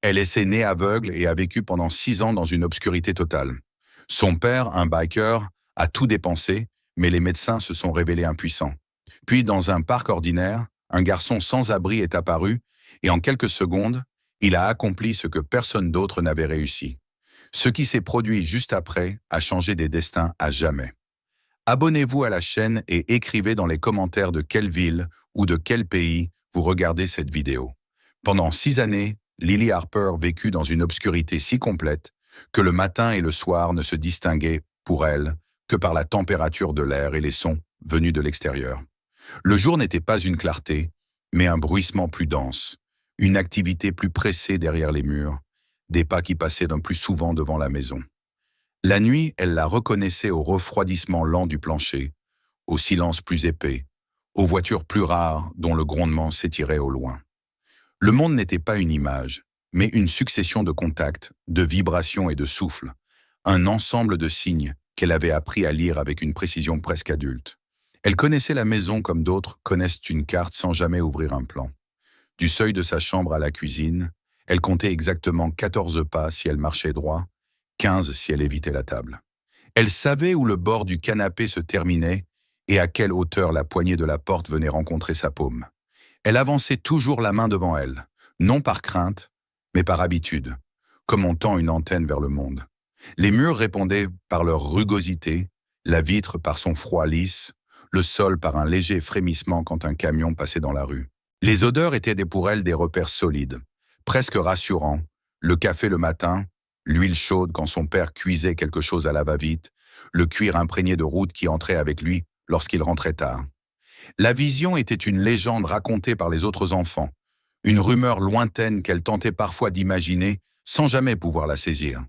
Elle est née aveugle et a vécu pendant 6 ans dans une obscurité totale. Son père, un biker, a tout dépensé, mais les médecins se sont révélés impuissants. Puis, dans un parc ordinaire, un garçon sans abri est apparu, et en quelques secondes, il a accompli ce que personne d'autre n'avait réussi. Ce qui s'est produit juste après a changé des destins à jamais. Abonnez-vous à la chaîne et écrivez dans les commentaires de quelle ville ou de quel pays vous regardez cette vidéo. Pendant 6 années, Lily Harper vécut dans une obscurité si complète que le matin et le soir ne se distinguaient, pour elle, que par la température de l'air et les sons venus de l'extérieur. Le jour n'était pas une clarté, mais un bruissement plus dense, une activité plus pressée derrière les murs, des pas qui passaient d'un plus souvent devant la maison. La nuit, elle la reconnaissait au refroidissement lent du plancher, au silence plus épais, aux voitures plus rares dont le grondement s'étirait au loin. Le monde n'était pas une image, mais une succession de contacts, de vibrations et de souffles, un ensemble de signes qu'elle avait appris à lire avec une précision presque adulte. Elle connaissait la maison comme d'autres connaissent une carte sans jamais ouvrir un plan. Du seuil de sa chambre à la cuisine, elle comptait exactement 14 pas si elle marchait droit, 15 si elle évitait la table. Elle savait où le bord du canapé se terminait et à quelle hauteur la poignée de la porte venait rencontrer sa paume. Elle avançait toujours la main devant elle, non par crainte, mais par habitude, comme on tend une antenne vers le monde. Les murs répondaient par leur rugosité, la vitre par son froid lisse, le sol par un léger frémissement quand un camion passait dans la rue. Les odeurs étaient pour elle des repères solides, presque rassurants, le café le matin, l'huile chaude quand son père cuisait quelque chose à la va-vite, le cuir imprégné de route qui entrait avec lui lorsqu'il rentrait tard. La vision était une légende racontée par les autres enfants, une rumeur lointaine qu'elle tentait parfois d'imaginer sans jamais pouvoir la saisir.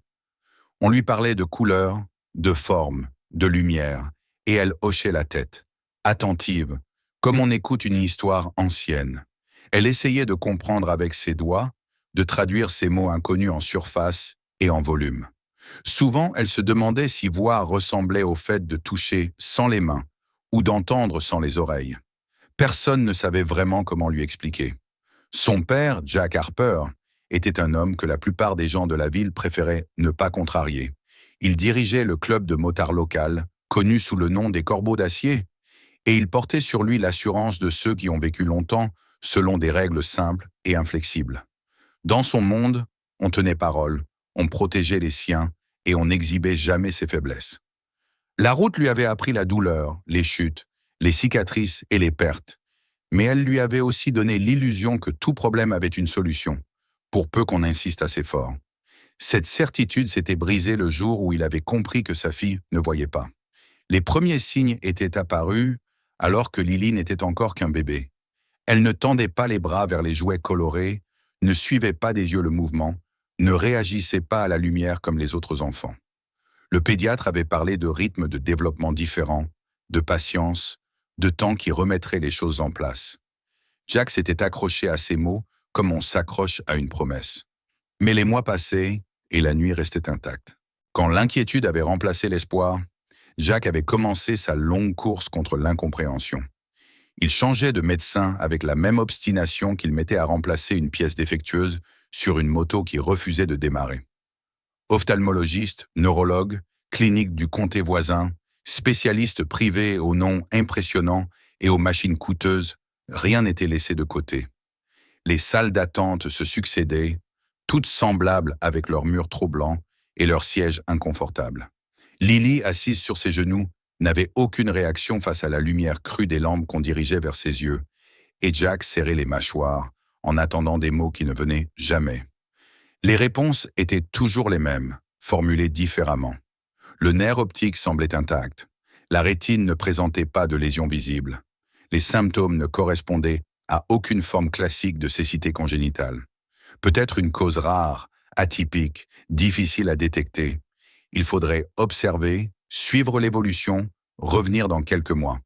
On lui parlait de couleurs, de formes, de lumière, et elle hochait la tête, attentive, comme on écoute une histoire ancienne. Elle essayait de comprendre avec ses doigts, de traduire ces mots inconnus en surface et en volume. Souvent, elle se demandait si voir ressemblait au fait de toucher sans les mains ou d'entendre sans les oreilles. Personne ne savait vraiment comment lui expliquer. Son père, Jack Harper, était un homme que la plupart des gens de la ville préféraient ne pas contrarier. Il dirigeait le club de motards local, connu sous le nom des Corbeaux d'Acier, et il portait sur lui l'assurance de ceux qui ont vécu longtemps selon des règles simples et inflexibles. Dans son monde, on tenait parole, on protégeait les siens et on n'exhibait jamais ses faiblesses. La route lui avait appris la douleur, les chutes, les cicatrices et les pertes, mais elle lui avait aussi donné l'illusion que tout problème avait une solution, pour peu qu'on insiste assez fort. Cette certitude s'était brisée le jour où il avait compris que sa fille ne voyait pas. Les premiers signes étaient apparus alors que Lily n'était encore qu'un bébé. Elle ne tendait pas les bras vers les jouets colorés, ne suivait pas des yeux le mouvement, ne réagissait pas à la lumière comme les autres enfants. Le pédiatre avait parlé de rythmes de développement différents, de patience, de temps qui remettrait les choses en place. Jack s'était accroché à ces mots comme on s'accroche à une promesse. Mais les mois passaient et la nuit restait intacte. Quand l'inquiétude avait remplacé l'espoir, Jack avait commencé sa longue course contre l'incompréhension. Il changeait de médecin avec la même obstination qu'il mettait à remplacer une pièce défectueuse sur une moto qui refusait de démarrer. Ophtalmologiste, neurologue, clinique du comté voisin, spécialiste privé aux noms impressionnants et aux machines coûteuses, rien n'était laissé de côté. Les salles d'attente se succédaient, toutes semblables avec leurs murs trop blancs et leurs sièges inconfortables. Lily, assise sur ses genoux, n'avait aucune réaction face à la lumière crue des lampes qu'on dirigeait vers ses yeux, et Jack serrait les mâchoires en attendant des mots qui ne venaient jamais. Les réponses étaient toujours les mêmes, formulées différemment. Le nerf optique semblait intact. La rétine ne présentait pas de lésions visibles. Les symptômes ne correspondaient à aucune forme classique de cécité congénitale. Peut-être une cause rare, atypique, difficile à détecter. Il faudrait observer, suivre l'évolution, revenir dans quelques mois.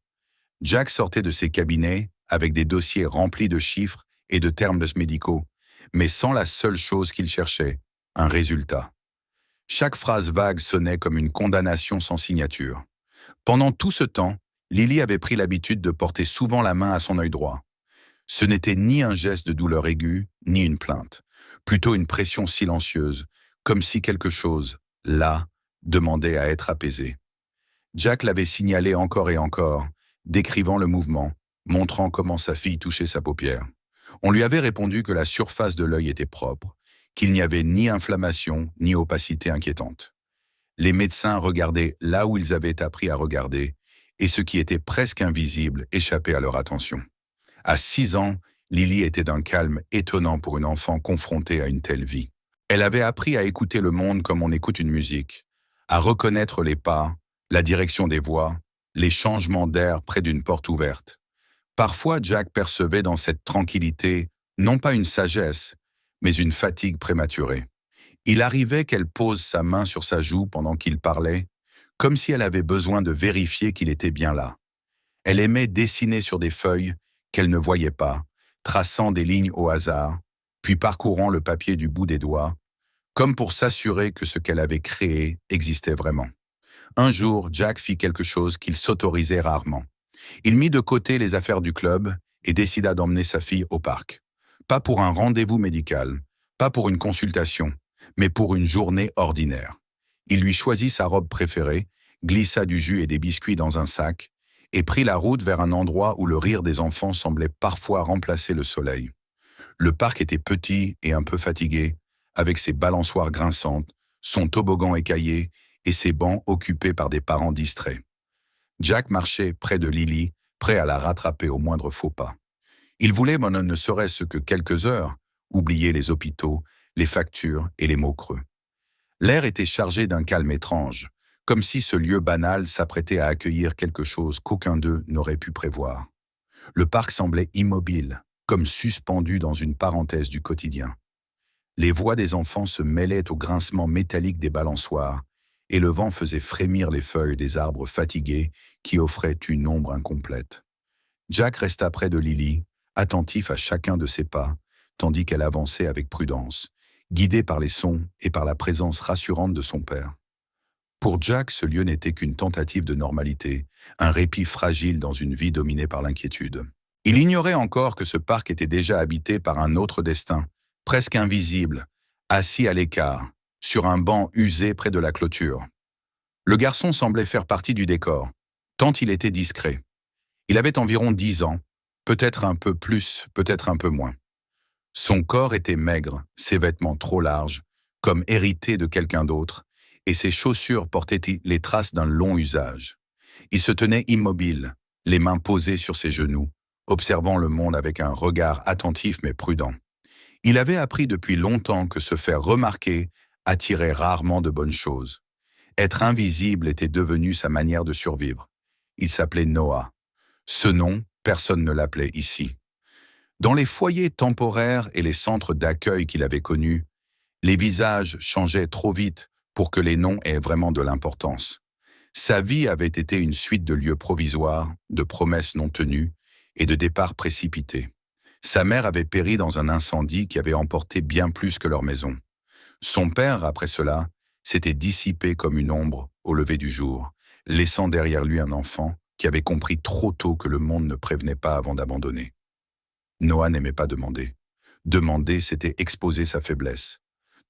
Jack sortait de ses cabinets avec des dossiers remplis de chiffres et de termes médicaux, mais sans la seule chose qu'il cherchait, un résultat. Chaque phrase vague sonnait comme une condamnation sans signature. Pendant tout ce temps, Lily avait pris l'habitude de porter souvent la main à son œil droit. Ce n'était ni un geste de douleur aiguë, ni une plainte. Plutôt une pression silencieuse, comme si quelque chose, là, demandait à être apaisé. Jack l'avait signalé encore et encore, décrivant le mouvement, montrant comment sa fille touchait sa paupière. On lui avait répondu que la surface de l'œil était propre, qu'il n'y avait ni inflammation ni opacité inquiétante. Les médecins regardaient là où ils avaient appris à regarder, et ce qui était presque invisible échappait à leur attention. À 6 ans, Lily était d'un calme étonnant pour une enfant confrontée à une telle vie. Elle avait appris à écouter le monde comme on écoute une musique, à reconnaître les pas, la direction des voix, les changements d'air près d'une porte ouverte. Parfois, Jack percevait dans cette tranquillité non pas une sagesse, mais une fatigue prématurée. Il arrivait qu'elle pose sa main sur sa joue pendant qu'il parlait, comme si elle avait besoin de vérifier qu'il était bien là. Elle aimait dessiner sur des feuilles qu'elle ne voyait pas, traçant des lignes au hasard, puis parcourant le papier du bout des doigts, comme pour s'assurer que ce qu'elle avait créé existait vraiment. Un jour, Jack fit quelque chose qu'il s'autorisait rarement. Il mit de côté les affaires du club et décida d'emmener sa fille au parc. Pas pour un rendez-vous médical, pas pour une consultation, mais pour une journée ordinaire. Il lui choisit sa robe préférée, glissa du jus et des biscuits dans un sac et prit la route vers un endroit où le rire des enfants semblait parfois remplacer le soleil. Le parc était petit et un peu fatigué, avec ses balançoires grinçantes, son toboggan écaillé et ses bancs occupés par des parents distraits. Jack marchait près de Lily, prêt à la rattraper au moindre faux pas. Il voulait, ne serait-ce que quelques heures, oublier les hôpitaux, les factures et les mots creux. L'air était chargé d'un calme étrange, comme si ce lieu banal s'apprêtait à accueillir quelque chose qu'aucun d'eux n'aurait pu prévoir. Le parc semblait immobile, comme suspendu dans une parenthèse du quotidien. Les voix des enfants se mêlaient au grincement métallique des balançoires, et le vent faisait frémir les feuilles des arbres fatigués qui offraient une ombre incomplète. Jack resta près de Lily, attentif à chacun de ses pas, tandis qu'elle avançait avec prudence, guidée par les sons et par la présence rassurante de son père. Pour Jack, ce lieu n'était qu'une tentative de normalité, un répit fragile dans une vie dominée par l'inquiétude. Il ignorait encore que ce parc était déjà habité par un autre destin, presque invisible, assis à l'écart, sur un banc usé près de la clôture. Le garçon semblait faire partie du décor, tant il était discret. Il avait environ 10 ans, peut-être un peu plus, peut-être un peu moins. Son corps était maigre, ses vêtements trop larges, comme hérités de quelqu'un d'autre, et ses chaussures portaient les traces d'un long usage. Il se tenait immobile, les mains posées sur ses genoux, observant le monde avec un regard attentif mais prudent. Il avait appris depuis longtemps que se faire remarquer attirait rarement de bonnes choses. Être invisible était devenu sa manière de survivre. Il s'appelait Noah. Ce nom, personne ne l'appelait ici. Dans les foyers temporaires et les centres d'accueil qu'il avait connus, les visages changeaient trop vite pour que les noms aient vraiment de l'importance. Sa vie avait été une suite de lieux provisoires, de promesses non tenues et de départs précipités. Sa mère avait péri dans un incendie qui avait emporté bien plus que leur maison. Son père, après cela, s'était dissipé comme une ombre au lever du jour, laissant derrière lui un enfant qui avait compris trop tôt que le monde ne prévenait pas avant d'abandonner. Noah n'aimait pas demander. Demander, c'était exposer sa faiblesse,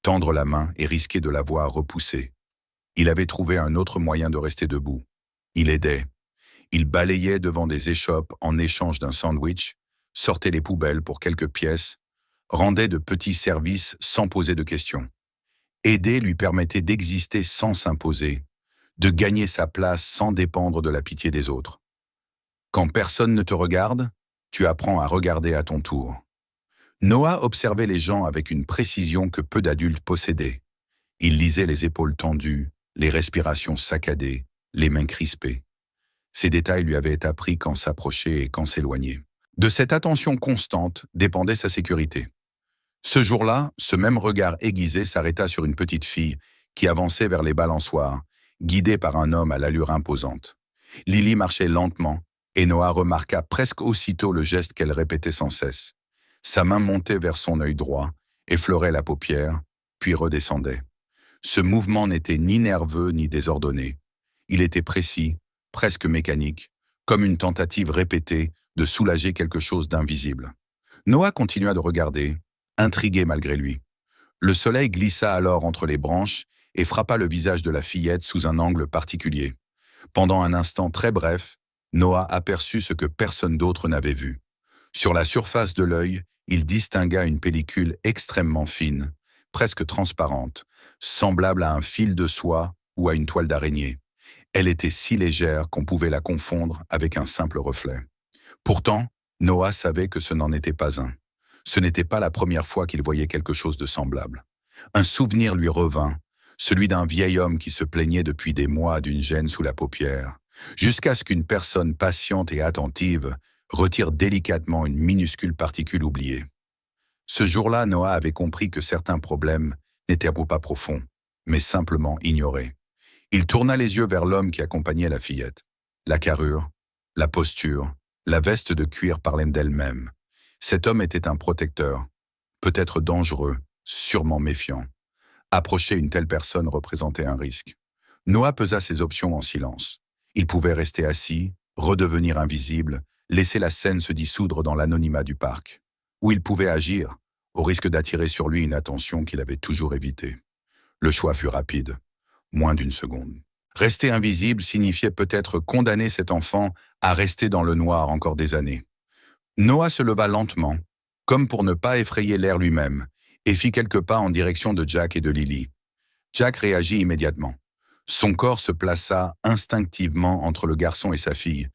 tendre la main et risquer de la voir repoussée. Il avait trouvé un autre moyen de rester debout. Il aidait. Il balayait devant des échoppes en échange d'un sandwich, sortait les poubelles pour quelques pièces, rendait de petits services sans poser de questions. Aider lui permettait d'exister sans s'imposer, de gagner sa place sans dépendre de la pitié des autres. Quand personne ne te regarde, tu apprends à regarder à ton tour. Noah observait les gens avec une précision que peu d'adultes possédaient. Il lisait les épaules tendues, les respirations saccadées, les mains crispées. Ces détails lui avaient appris quand s'approcher et quand s'éloigner. De cette attention constante dépendait sa sécurité. Ce jour-là, ce même regard aiguisé s'arrêta sur une petite fille qui avançait vers les balançoires, guidée par un homme à l'allure imposante. Lily marchait lentement, et Noah remarqua presque aussitôt le geste qu'elle répétait sans cesse. Sa main montait vers son œil droit, effleurait la paupière, puis redescendait. Ce mouvement n'était ni nerveux ni désordonné. Il était précis, presque mécanique, comme une tentative répétée de soulager quelque chose d'invisible. Noah continua de regarder, intrigué malgré lui. Le soleil glissa alors entre les branches et frappa le visage de la fillette sous un angle particulier. Pendant un instant très bref, Noah aperçut ce que personne d'autre n'avait vu. Sur la surface de l'œil, il distingua une pellicule extrêmement fine, presque transparente, semblable à un fil de soie ou à une toile d'araignée. Elle était si légère qu'on pouvait la confondre avec un simple reflet. Pourtant, Noah savait que ce n'en était pas un. Ce n'était pas la première fois qu'il voyait quelque chose de semblable. Un souvenir lui revint, celui d'un vieil homme qui se plaignait depuis des mois d'une gêne sous la paupière, jusqu'à ce qu'une personne patiente et attentive retire délicatement une minuscule particule oubliée. Ce jour-là, Noah avait compris que certains problèmes n'étaient pas profonds, mais simplement ignorés. Il tourna les yeux vers l'homme qui accompagnait la fillette. La carrure, la posture, la veste de cuir parlaient d'elle-même. Cet homme était un protecteur, peut-être dangereux, sûrement méfiant. Approcher une telle personne représentait un risque. Noah pesa ses options en silence. Il pouvait rester assis, redevenir invisible, laisser la scène se dissoudre dans l'anonymat du parc. Ou il pouvait agir, au risque d'attirer sur lui une attention qu'il avait toujours évitée. Le choix fut rapide, moins d'une seconde. Rester invisible signifiait peut-être condamner cet enfant à rester dans le noir encore des années. Noah se leva lentement, comme pour ne pas effrayer l'air lui-même, et fit quelques pas en direction de Jack et de Lily. Jack réagit immédiatement. Son corps se plaça instinctivement entre le garçon et sa fille,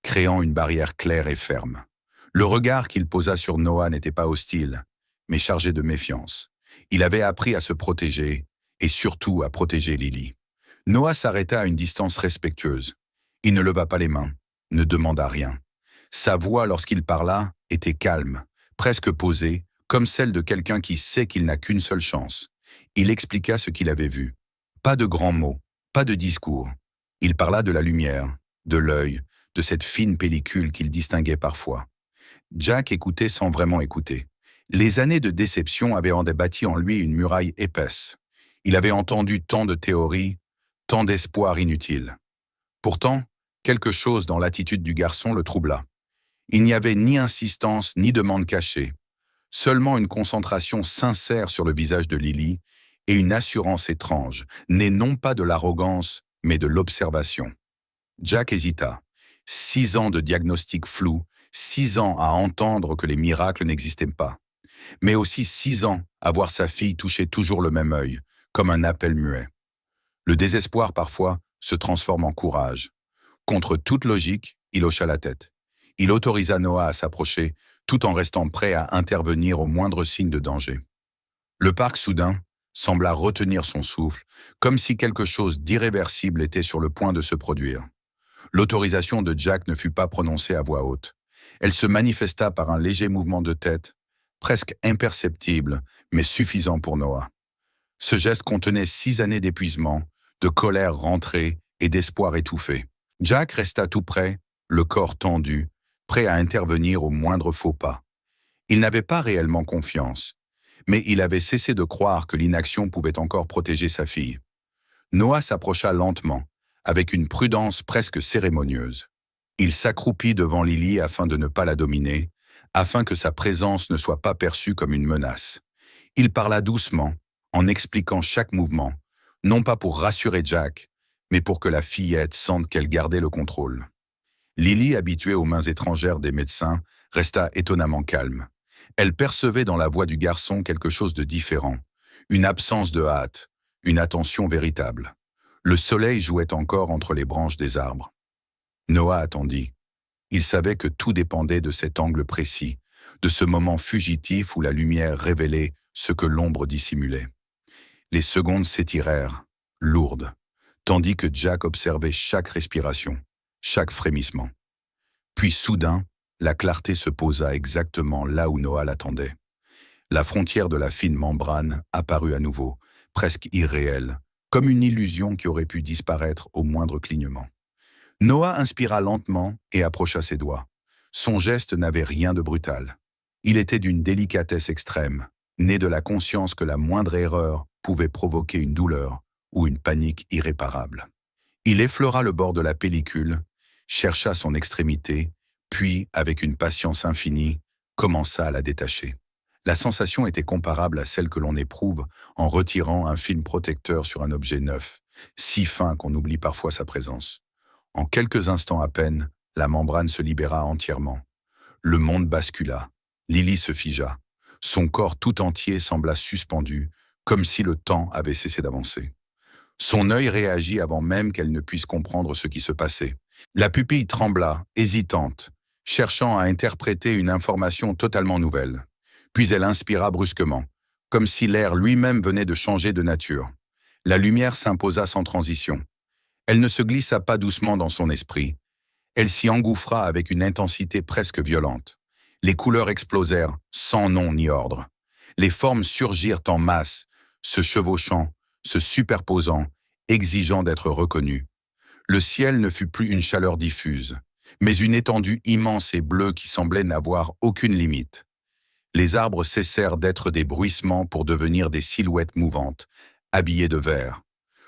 créant une barrière claire et ferme. Le regard qu'il posa sur Noah n'était pas hostile, mais chargé de méfiance. Il avait appris à se protéger, et surtout à protéger Lily. Noah s'arrêta à une distance respectueuse. Il ne leva pas les mains, ne demanda rien. Sa voix, lorsqu'il parla, était calme, presque posée, comme celle de quelqu'un qui sait qu'il n'a qu'une seule chance. Il expliqua ce qu'il avait vu. Pas de grands mots, pas de discours. Il parla de la lumière, de l'œil, de cette fine pellicule qu'il distinguait parfois. Jack écoutait sans vraiment écouter. Les années de déception avaient bâti en lui une muraille épaisse. Il avait entendu tant de théories, tant d'espoirs inutiles. Pourtant, quelque chose dans l'attitude du garçon le troubla. Il n'y avait ni insistance ni demande cachée, seulement une concentration sincère sur le visage de Lily et une assurance étrange, née non pas de l'arrogance, mais de l'observation. Jack hésita. 6 ans de diagnostic flou, 6 ans à entendre que les miracles n'existaient pas, mais aussi 6 ans à voir sa fille toucher toujours le même œil, comme un appel muet. Le désespoir, parfois, se transforme en courage. Contre toute logique, il hocha la tête. Il autorisa Noah à s'approcher, tout en restant prêt à intervenir au moindre signe de danger. Le parc, soudain, sembla retenir son souffle, comme si quelque chose d'irréversible était sur le point de se produire. L'autorisation de Jack ne fut pas prononcée à voix haute. Elle se manifesta par un léger mouvement de tête, presque imperceptible, mais suffisant pour Noah. Ce geste contenait 6 années d'épuisement, de colère rentrée et d'espoir étouffé. Jack resta tout près, le corps tendu, prêt à intervenir au moindre faux pas. Il n'avait pas réellement confiance, mais il avait cessé de croire que l'inaction pouvait encore protéger sa fille. Noah s'approcha lentement, avec une prudence presque cérémonieuse. Il s'accroupit devant Lily afin de ne pas la dominer, afin que sa présence ne soit pas perçue comme une menace. Il parla doucement, en expliquant chaque mouvement, non pas pour rassurer Jack, mais pour que la fillette sente qu'elle gardait le contrôle. Lily, habituée aux mains étrangères des médecins, resta étonnamment calme. Elle percevait dans la voix du garçon quelque chose de différent, une absence de hâte, une attention véritable. Le soleil jouait encore entre les branches des arbres. Noah attendit. Il savait que tout dépendait de cet angle précis, de ce moment fugitif où la lumière révélait ce que l'ombre dissimulait. Les secondes s'étirèrent, lourdes, tandis que Jack observait chaque respiration, chaque frémissement. Puis soudain, la clarté se posa exactement là où Noah l'attendait. La frontière de la fine membrane apparut à nouveau, presque irréelle, comme une illusion qui aurait pu disparaître au moindre clignement. Noah inspira lentement et approcha ses doigts. Son geste n'avait rien de brutal. Il était d'une délicatesse extrême, né de la conscience que la moindre erreur pouvait provoquer une douleur ou une panique irréparable. Il effleura le bord de la pellicule, chercha son extrémité, puis, avec une patience infinie, commença à la détacher. La sensation était comparable à celle que l'on éprouve en retirant un film protecteur sur un objet neuf, si fin qu'on oublie parfois sa présence. En quelques instants à peine, la membrane se libéra entièrement. Le monde bascula. Lily se figea. Son corps tout entier sembla suspendu, comme si le temps avait cessé d'avancer. Son œil réagit avant même qu'elle ne puisse comprendre ce qui se passait. La pupille trembla, hésitante, cherchant à interpréter une information totalement nouvelle. Puis elle inspira brusquement, comme si l'air lui-même venait de changer de nature. La lumière s'imposa sans transition. Elle ne se glissa pas doucement dans son esprit. Elle s'y engouffra avec une intensité presque violente. Les couleurs explosèrent, sans nom ni ordre. Les formes surgirent en masse, se chevauchant, se superposant, exigeant d'être reconnues. Le ciel ne fut plus une chaleur diffuse, mais une étendue immense et bleue qui semblait n'avoir aucune limite. Les arbres cessèrent d'être des bruissements pour devenir des silhouettes mouvantes, habillées de vert.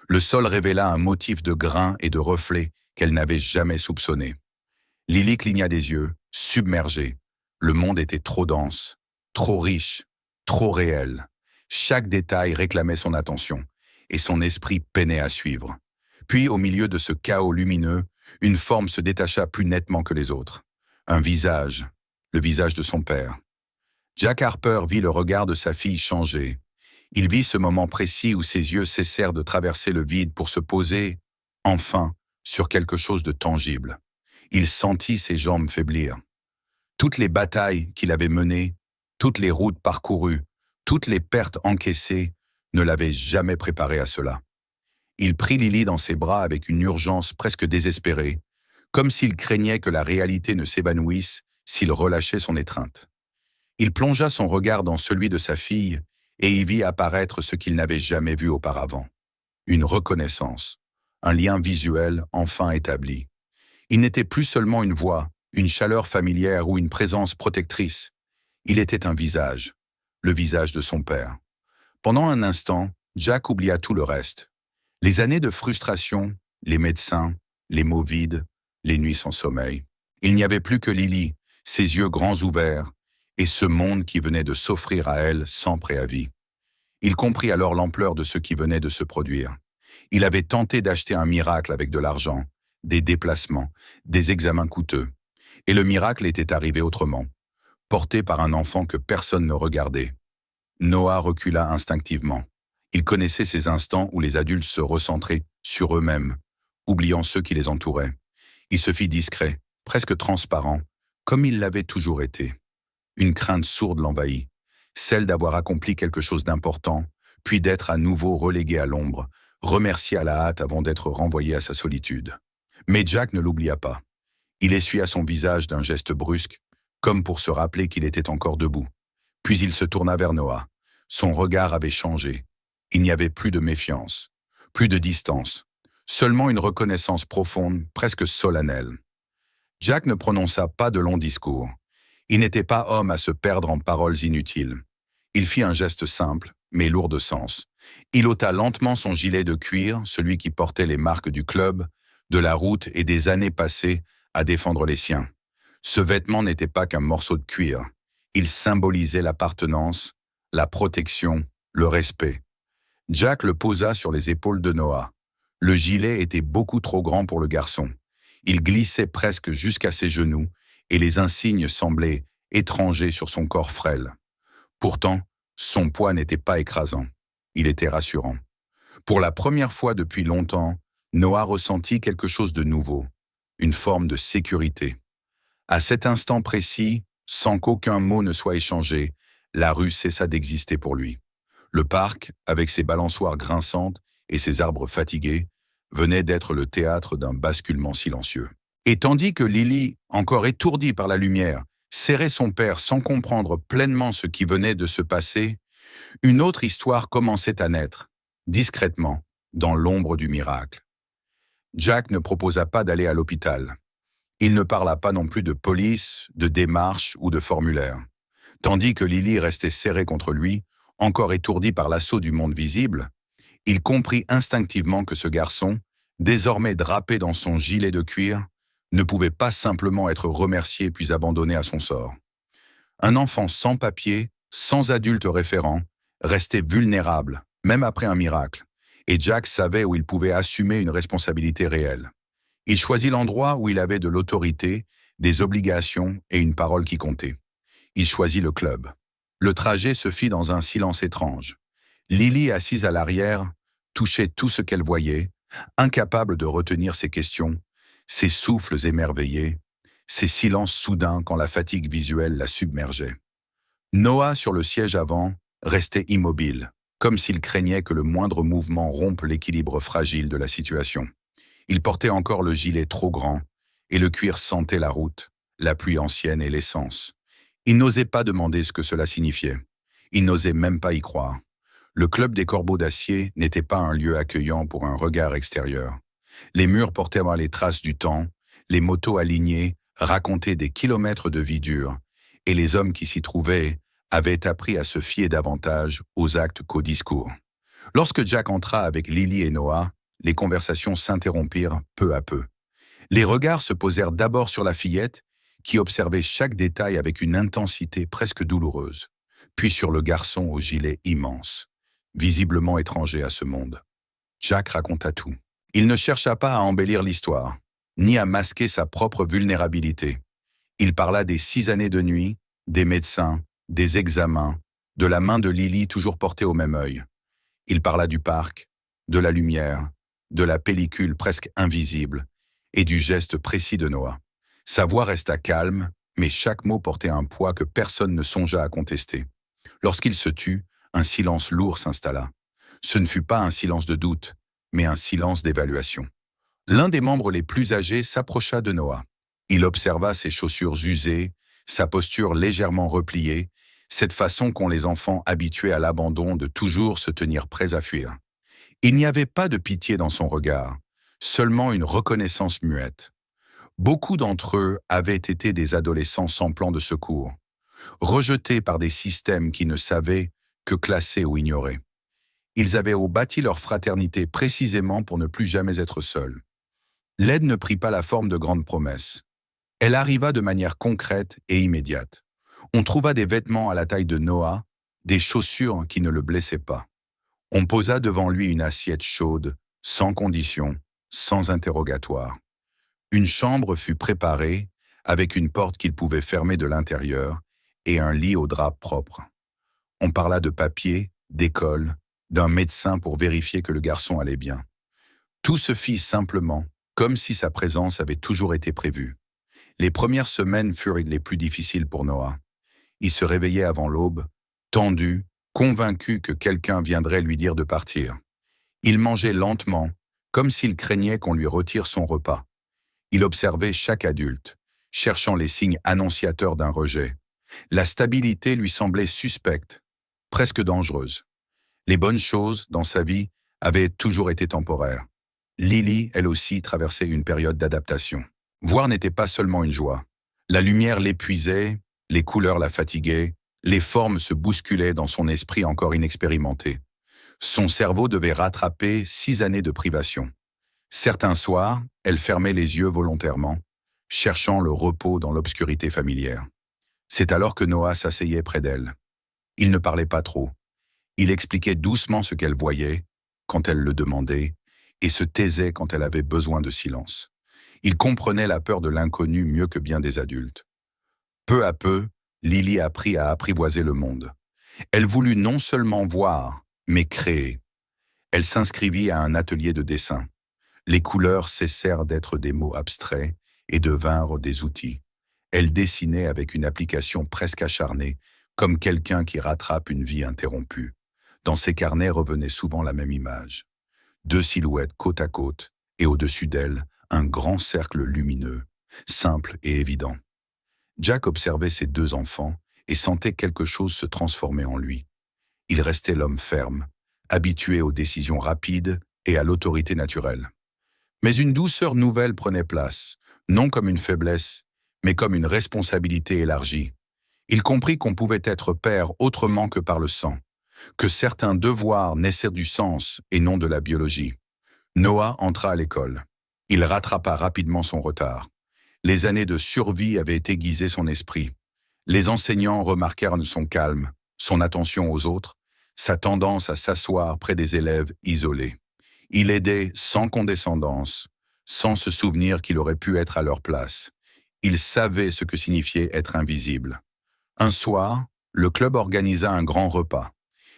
Le sol révéla un motif de grains et de reflets qu'elle n'avait jamais soupçonné. Lily cligna des yeux, submergée. Le monde était trop dense, trop riche, trop réel. Chaque détail réclamait son attention, et son esprit peinait à suivre. Puis, au milieu de ce chaos lumineux, une forme se détacha plus nettement que les autres. Un visage, le visage de son père. Jack Harper vit le regard de sa fille changer. Il vit ce moment précis où ses yeux cessèrent de traverser le vide pour se poser, enfin, sur quelque chose de tangible. Il sentit ses jambes faiblir. Toutes les batailles qu'il avait menées, toutes les routes parcourues, toutes les pertes encaissées ne l'avaient jamais préparé à cela. Il prit Lily dans ses bras avec une urgence presque désespérée, comme s'il craignait que la réalité ne s'évanouisse s'il relâchait son étreinte. Il plongea son regard dans celui de sa fille et y vit apparaître ce qu'il n'avait jamais vu auparavant. Une reconnaissance, un lien visuel enfin établi. Il n'était plus seulement une voix, une chaleur familière ou une présence protectrice. Il était un visage, le visage de son père. Pendant un instant, Jack oublia tout le reste. Les années de frustration, les médecins, les mots vides, les nuits sans sommeil. Il n'y avait plus que Lily, ses yeux grands ouverts, et ce monde qui venait de s'offrir à elle sans préavis. Il comprit alors l'ampleur de ce qui venait de se produire. Il avait tenté d'acheter un miracle avec de l'argent, des déplacements, des examens coûteux. Et le miracle était arrivé autrement, porté par un enfant que personne ne regardait. Noah recula instinctivement. Il connaissait ces instants où les adultes se recentraient sur eux-mêmes, oubliant ceux qui les entouraient. Il se fit discret, presque transparent, comme il l'avait toujours été. Une crainte sourde l'envahit, celle d'avoir accompli quelque chose d'important, puis d'être à nouveau relégué à l'ombre, remercié à la hâte avant d'être renvoyé à sa solitude. Mais Jack ne l'oublia pas. Il essuya son visage d'un geste brusque, comme pour se rappeler qu'il était encore debout. Puis il se tourna vers Noah. Son regard avait changé. Il n'y avait plus de méfiance, plus de distance, seulement une reconnaissance profonde, presque solennelle. Jack ne prononça pas de longs discours. Il n'était pas homme à se perdre en paroles inutiles. Il fit un geste simple, mais lourd de sens. Il ôta lentement son gilet de cuir, celui qui portait les marques du club, de la route et des années passées à défendre les siens. Ce vêtement n'était pas qu'un morceau de cuir. Il symbolisait l'appartenance, la protection, le respect. Jack le posa sur les épaules de Noah. Le gilet était beaucoup trop grand pour le garçon. Il glissait presque jusqu'à ses genoux et les insignes semblaient étrangers sur son corps frêle. Pourtant, son poids n'était pas écrasant. Il était rassurant. Pour la première fois depuis longtemps, Noah ressentit quelque chose de nouveau, une forme de sécurité. À cet instant précis, sans qu'aucun mot ne soit échangé, la rue cessa d'exister pour lui. Le parc, avec ses balançoires grinçantes et ses arbres fatigués, venait d'être le théâtre d'un basculement silencieux. Et tandis que Lily, encore étourdie par la lumière, serrait son père sans comprendre pleinement ce qui venait de se passer, une autre histoire commençait à naître, discrètement, dans l'ombre du miracle. Jack ne proposa pas d'aller à l'hôpital. Il ne parla pas non plus de police, de démarche ou de formulaire. Tandis que Lily restait serrée contre lui, encore étourdi par l'assaut du monde visible, il comprit instinctivement que ce garçon, désormais drapé dans son gilet de cuir, ne pouvait pas simplement être remercié puis abandonné à son sort. Un enfant sans papier sans adulte référent, restait vulnérable, même après un miracle, et Jack savait où il pouvait assumer une responsabilité réelle. Il choisit l'endroit où il avait de l'autorité, des obligations et une parole qui comptait. Il choisit le club. Le trajet se fit dans un silence étrange. Lily, assise à l'arrière, touchait tout ce qu'elle voyait, incapable de retenir ses questions, ses souffles émerveillés, ses silences soudains quand la fatigue visuelle la submergeait. Noah, sur le siège avant, restait immobile, comme s'il craignait que le moindre mouvement rompe l'équilibre fragile de la situation. Il portait encore le gilet trop grand, et le cuir sentait la route, la pluie ancienne et l'essence. Il n'osait pas demander ce que cela signifiait. Il n'osait même pas y croire. Le club des Corbeaux d'Acier n'était pas un lieu accueillant pour un regard extérieur. Les murs portaient les traces du temps, les motos alignées racontaient des kilomètres de vie dure, et les hommes qui s'y trouvaient avaient appris à se fier davantage aux actes qu'aux discours. Lorsque Jack entra avec Lily et Noah, les conversations s'interrompirent peu à peu. Les regards se posèrent d'abord sur la fillette, qui observait chaque détail avec une intensité presque douloureuse, puis sur le garçon au gilet immense, visiblement étranger à ce monde. Jack raconta tout. Il ne chercha pas à embellir l'histoire, ni à masquer sa propre vulnérabilité. Il parla des 6 années de nuit, des médecins, des examens, de la main de Lily toujours portée au même œil. Il parla du parc, de la lumière, de la pellicule presque invisible, et du geste précis de Noah. Sa voix resta calme, mais chaque mot portait un poids que personne ne songea à contester. Lorsqu'il se tut, un silence lourd s'installa. Ce ne fut pas un silence de doute, mais un silence d'évaluation. L'un des membres les plus âgés s'approcha de Noah. Il observa ses chaussures usées, sa posture légèrement repliée, cette façon qu'ont les enfants habitués à l'abandon de toujours se tenir prêts à fuir. Il n'y avait pas de pitié dans son regard, seulement une reconnaissance muette. Beaucoup d'entre eux avaient été des adolescents sans plan de secours, rejetés par des systèmes qui ne savaient que classer ou ignorer. Ils avaient bâti leur fraternité précisément pour ne plus jamais être seuls. L'aide ne prit pas la forme de grandes promesses. Elle arriva de manière concrète et immédiate. On trouva des vêtements à la taille de Noah, des chaussures qui ne le blessaient pas. On posa devant lui une assiette chaude, sans condition, sans interrogatoire. Une chambre fut préparée, avec une porte qu'il pouvait fermer de l'intérieur, et un lit au drap propre. On parla de papier, d'école, d'un médecin pour vérifier que le garçon allait bien. Tout se fit simplement, comme si sa présence avait toujours été prévue. Les premières semaines furent les plus difficiles pour Noah. Il se réveillait avant l'aube, tendu, convaincu que quelqu'un viendrait lui dire de partir. Il mangeait lentement, comme s'il craignait qu'on lui retire son repas. Il observait chaque adulte, cherchant les signes annonciateurs d'un rejet. La stabilité lui semblait suspecte, presque dangereuse. Les bonnes choses, dans sa vie, avaient toujours été temporaires. Lily, elle aussi, traversait une période d'adaptation. Voir n'était pas seulement une joie. La lumière l'épuisait, les couleurs la fatiguaient, les formes se bousculaient dans son esprit encore inexpérimenté. Son cerveau devait rattraper 6 années de privation. Certains soirs, elle fermait les yeux volontairement, cherchant le repos dans l'obscurité familière. C'est alors que Noah s'asseyait près d'elle. Il ne parlait pas trop. Il expliquait doucement ce qu'elle voyait, quand elle le demandait, et se taisait quand elle avait besoin de silence. Il comprenait la peur de l'inconnu mieux que bien des adultes. Peu à peu, Lily apprit à apprivoiser le monde. Elle voulut non seulement voir, mais créer. Elle s'inscrivit à un atelier de dessin. Les couleurs cessèrent d'être des mots abstraits et devinrent des outils. Elle dessinait avec une application presque acharnée, comme quelqu'un qui rattrape une vie interrompue. Dans ses carnets revenait souvent la même image. 2 silhouettes côte à côte, et au-dessus d'elles, un grand cercle lumineux, simple et évident. Jack observait ses 2 enfants et sentait quelque chose se transformer en lui. Il restait l'homme ferme, habitué aux décisions rapides et à l'autorité naturelle. Mais une douceur nouvelle prenait place, non comme une faiblesse, mais comme une responsabilité élargie. Il comprit qu'on pouvait être père autrement que par le sang, que certains devoirs naissaient du sens et non de la biologie. Noah entra à l'école. Il rattrapa rapidement son retard. Les années de survie avaient aiguisé son esprit. Les enseignants remarquèrent son calme, son attention aux autres, sa tendance à s'asseoir près des élèves isolés. Il aidait sans condescendance, sans se souvenir qu'il aurait pu être à leur place. Il savait ce que signifiait être invisible. Un soir, le club organisa un grand repas.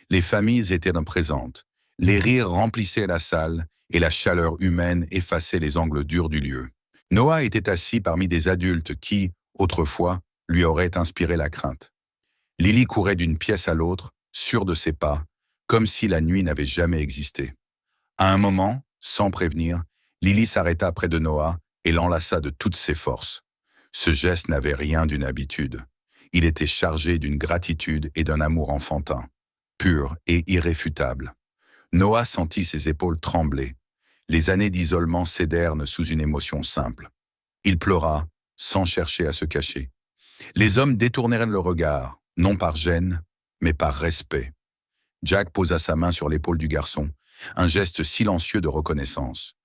Les familles étaient présentes. Les rires remplissaient la salle et la chaleur humaine effaçait les angles durs du lieu. Noah était assis parmi des adultes qui, autrefois, lui auraient inspiré la crainte. Lily courait d'une pièce à l'autre, sûre de ses pas, comme si la nuit n'avait jamais existé. À un moment, sans prévenir, Lily s'arrêta près de Noah et l'enlaça de toutes ses forces. Ce geste n'avait rien d'une habitude. Il était chargé d'une gratitude et d'un amour enfantin, pur et irréfutable. Noah sentit ses épaules trembler. Les années d'isolement cédèrent sous une émotion simple. Il pleura, sans chercher à se cacher. Les hommes détournèrent le regard, non par gêne, mais par respect. Jack posa sa main sur l'épaule du garçon, un geste silencieux de reconnaissance.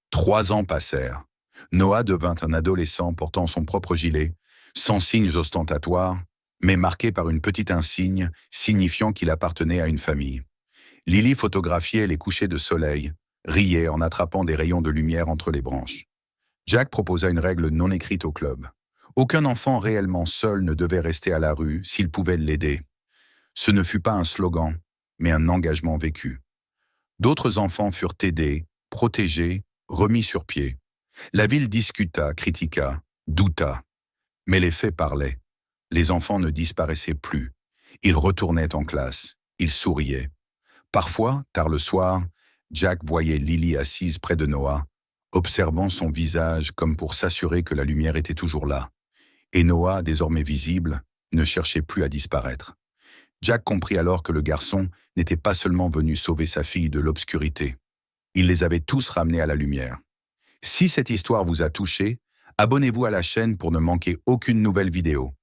3 ans passèrent. Noah devint un adolescent portant son propre gilet, sans signes ostentatoires, mais marqué par une petite insigne signifiant qu'il appartenait à une famille. Lily photographiait les couchers de soleil, riait en attrapant des rayons de lumière entre les branches. Jack proposa une règle non écrite au club. Aucun enfant réellement seul ne devait rester à la rue s'il pouvait l'aider. Ce ne fut pas un slogan, mais un engagement vécu. D'autres enfants furent aidés, protégés, remis sur pied. La ville discuta, critiqua, douta. Mais les faits parlaient. Les enfants ne disparaissaient plus. Ils retournaient en classe. Ils souriaient. Parfois, tard le soir, Jack voyait Lily assise près de Noah, observant son visage comme pour s'assurer que la lumière était toujours là. Et Noah, désormais visible, ne cherchait plus à disparaître. Jack comprit alors que le garçon n'était pas seulement venu sauver sa fille de l'obscurité. Il les avait tous ramenés à la lumière. Si cette histoire vous a touché, abonnez-vous à la chaîne pour ne manquer aucune nouvelle vidéo.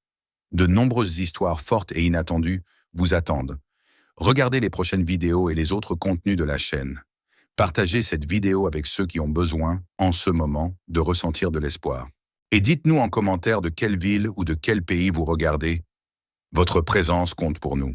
De nombreuses histoires fortes et inattendues vous attendent. Regardez les prochaines vidéos et les autres contenus de la chaîne. Partagez cette vidéo avec ceux qui ont besoin, en ce moment, de ressentir de l'espoir. Et dites-nous en commentaire de quelle ville ou de quel pays vous regardez. Votre présence compte pour nous.